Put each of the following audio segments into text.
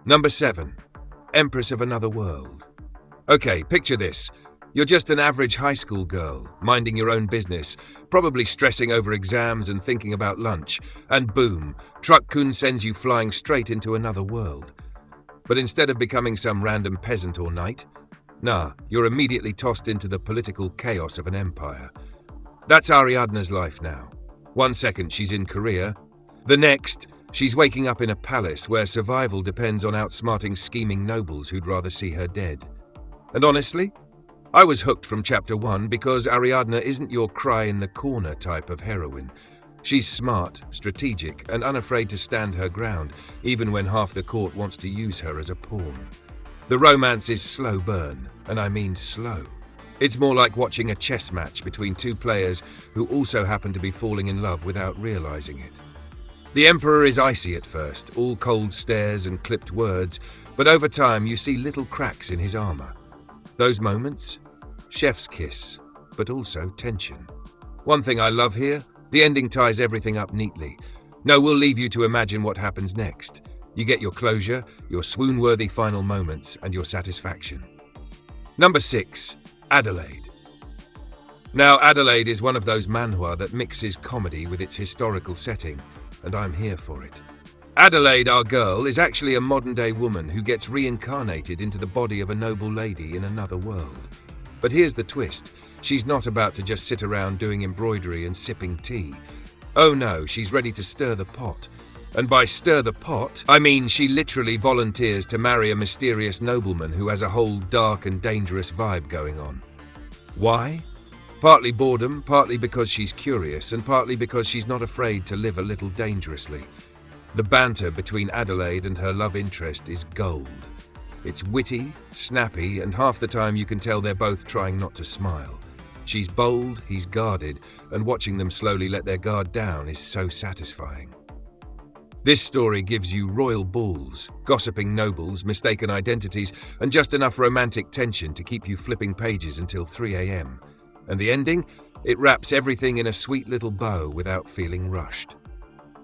Number 7. Empress of Another World. Okay, picture this. You're just an average high school girl, minding your own business, probably stressing over exams and thinking about lunch, and boom, Truck-kun sends you flying straight into another world. But instead of becoming some random peasant or knight, nah, you're immediately tossed into the political chaos of an empire. That's Ariadne's life now. 1 second she's in Korea, the next she's waking up in a palace where survival depends on outsmarting scheming nobles who'd rather see her dead. And honestly, I was hooked from chapter 1 because Ariadne isn't your cry-in-the-corner type of heroine. She's smart, strategic, and unafraid to stand her ground, even when half the court wants to use her as a pawn. The romance is slow burn, and I mean slow. It's more like watching a chess match between two players who also happen to be falling in love without realizing it. The Emperor is icy at first, all cold stares and clipped words, but over time you see little cracks in his armor. Those moments? Chef's kiss, but also tension. One thing I love here, the ending ties everything up neatly. No, we'll leave you to imagine what happens next. You get your closure, your swoon-worthy final moments, and your satisfaction. Number 6. Adelaide. Now, Adelaide is one of those manhwa that mixes comedy with its historical setting, and I'm here for it. Adelaide, our girl, is actually a modern-day woman who gets reincarnated into the body of a noble lady in another world. But here's the twist. She's not about to just sit around doing embroidery and sipping tea. Oh no, she's ready to stir the pot. And by stir the pot, I mean she literally volunteers to marry a mysterious nobleman who has a whole dark and dangerous vibe going on. Why? Partly boredom, partly because she's curious, and partly because she's not afraid to live a little dangerously. The banter between Adelaide and her love interest is gold. It's witty, snappy, and half the time you can tell they're both trying not to smile. She's bold, he's guarded, and watching them slowly let their guard down is so satisfying. This story gives you royal balls, gossiping nobles, mistaken identities, and just enough romantic tension to keep you flipping pages until 3 a.m. And the ending? It wraps everything in a sweet little bow without feeling rushed.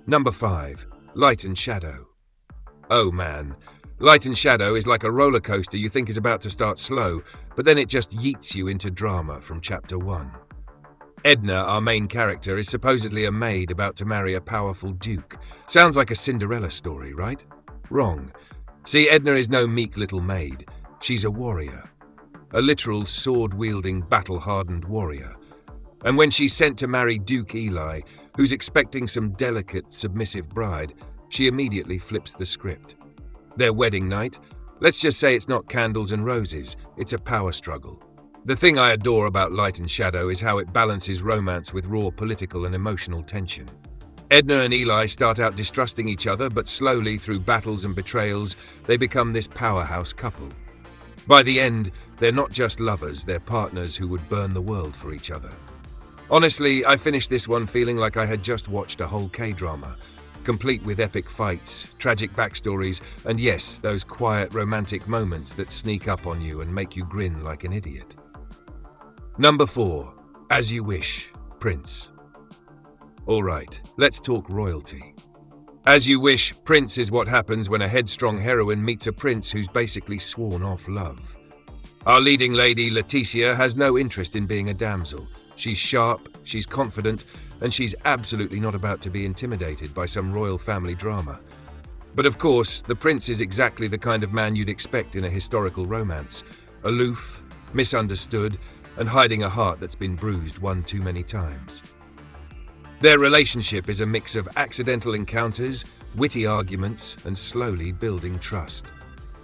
Number 5. Light and Shadow. Oh man, Light and Shadow is like a roller coaster you think is about to start slow, but then it just yeets you into drama from chapter 1. Edna, our main character, is supposedly a maid about to marry a powerful duke. Sounds like a Cinderella story, right? Wrong. See, Edna is no meek little maid. She's a warrior. A literal sword-wielding, battle-hardened warrior. And when she's sent to marry Duke Eli, who's expecting some delicate, submissive bride, she immediately flips the script. Their wedding night? Let's just say it's not candles and roses, it's a power struggle. The thing I adore about Light and Shadow is how it balances romance with raw political and emotional tension. Edna and Eli start out distrusting each other, but slowly, through battles and betrayals, they become this powerhouse couple. By the end, they're not just lovers, they're partners who would burn the world for each other. Honestly, I finished this one feeling like I had just watched a whole K-drama, complete with epic fights, tragic backstories, and yes, those quiet romantic moments that sneak up on you and make you grin like an idiot. Number 4. As You Wish, Prince. Alright, let's talk royalty. As You Wish, Prince is what happens when a headstrong heroine meets a prince who's basically sworn off love. Our leading lady, Leticia, has no interest in being a damsel. She's sharp, she's confident, and she's absolutely not about to be intimidated by some royal family drama. But of course, the prince is exactly the kind of man you'd expect in a historical romance. Aloof, misunderstood, and hiding a heart that's been bruised one too many times. Their relationship is a mix of accidental encounters, witty arguments, and slowly building trust.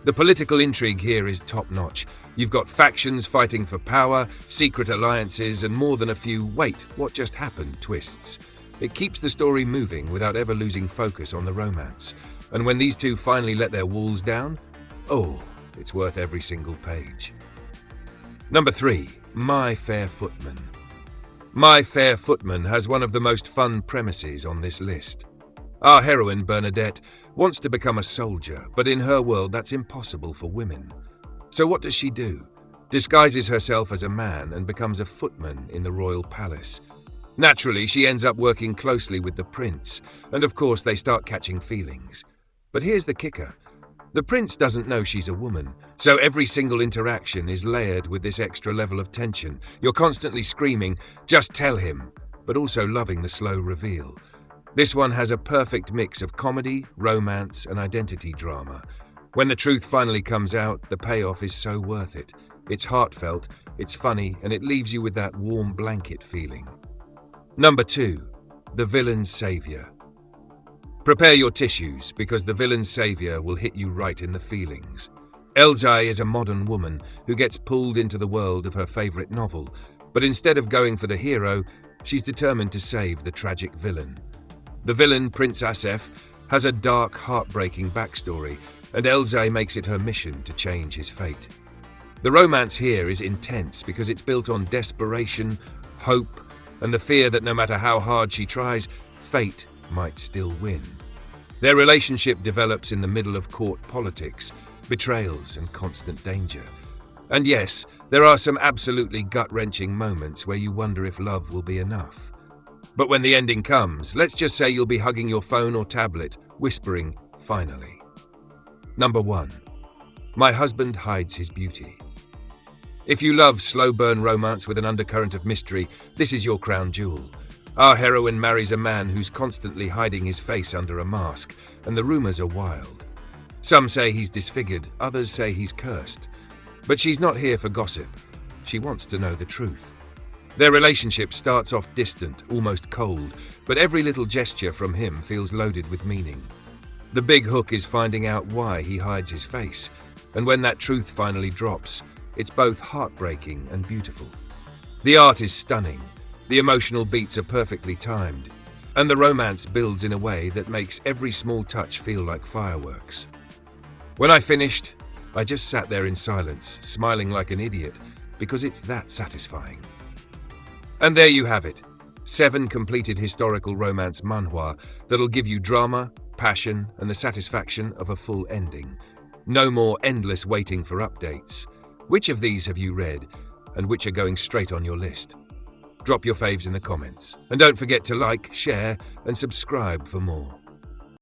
The political intrigue here is top-notch. You've got factions fighting for power, secret alliances, and more than a few "wait, what just happened" twists. It keeps the story moving without ever losing focus on the romance. And when these two finally let their walls down, oh, it's worth every single page. Number 3. My Fair Footman. My Fair Footman has one of the most fun premises on this list. Our heroine, Bernadette, wants to become a soldier, but in her world that's impossible for women. So what does she do? Disguises herself as a man and becomes a footman in the royal palace. Naturally, she ends up working closely with the prince, and of course they start catching feelings. But here's the kicker. The prince doesn't know she's a woman, so every single interaction is layered with this extra level of tension. You're constantly screaming, "Just tell him," but also loving the slow reveal. This one has a perfect mix of comedy, romance, and identity drama. When the truth finally comes out, the payoff is so worth it. It's heartfelt, it's funny, and it leaves you with that warm blanket feeling. Number 2. The Villain's Savior. Prepare your tissues, because the villain's savior will hit you right in the feelings. Elzai is a modern woman who gets pulled into the world of her favorite novel, but instead of going for the hero, she's determined to save the tragic villain. The villain, Prince Asef, has a dark, heartbreaking backstory, and Elzai makes it her mission to change his fate. The romance here is intense because it's built on desperation, hope, and the fear that no matter how hard she tries, fate might still win. Their relationship develops in the middle of court politics, betrayals, and constant danger. And yes, there are some absolutely gut-wrenching moments where you wonder if love will be enough. But when the ending comes, let's just say you'll be hugging your phone or tablet, whispering, "Finally." Number 1. My Husband Hides His Beauty. If you love slow-burn romance with an undercurrent of mystery, this is your crown jewel. Our heroine marries a man who's constantly hiding his face under a mask, and the rumors are wild. Some say he's disfigured, others say he's cursed. But she's not here for gossip. She wants to know the truth. Their relationship starts off distant, almost cold, but every little gesture from him feels loaded with meaning. The big hook is finding out why he hides his face, and when that truth finally drops, it's both heartbreaking and beautiful. The art is stunning. The emotional beats are perfectly timed, and the romance builds in a way that makes every small touch feel like fireworks. When I finished, I just sat there in silence, smiling like an idiot, because it's that satisfying. And there you have it, 7 completed historical romance manhwa that'll give you drama, passion, and the satisfaction of a full ending. No more endless waiting for updates. Which of these have you read, and which are going straight on your list? Drop your faves in the comments, and don't forget to like, share, and subscribe for more.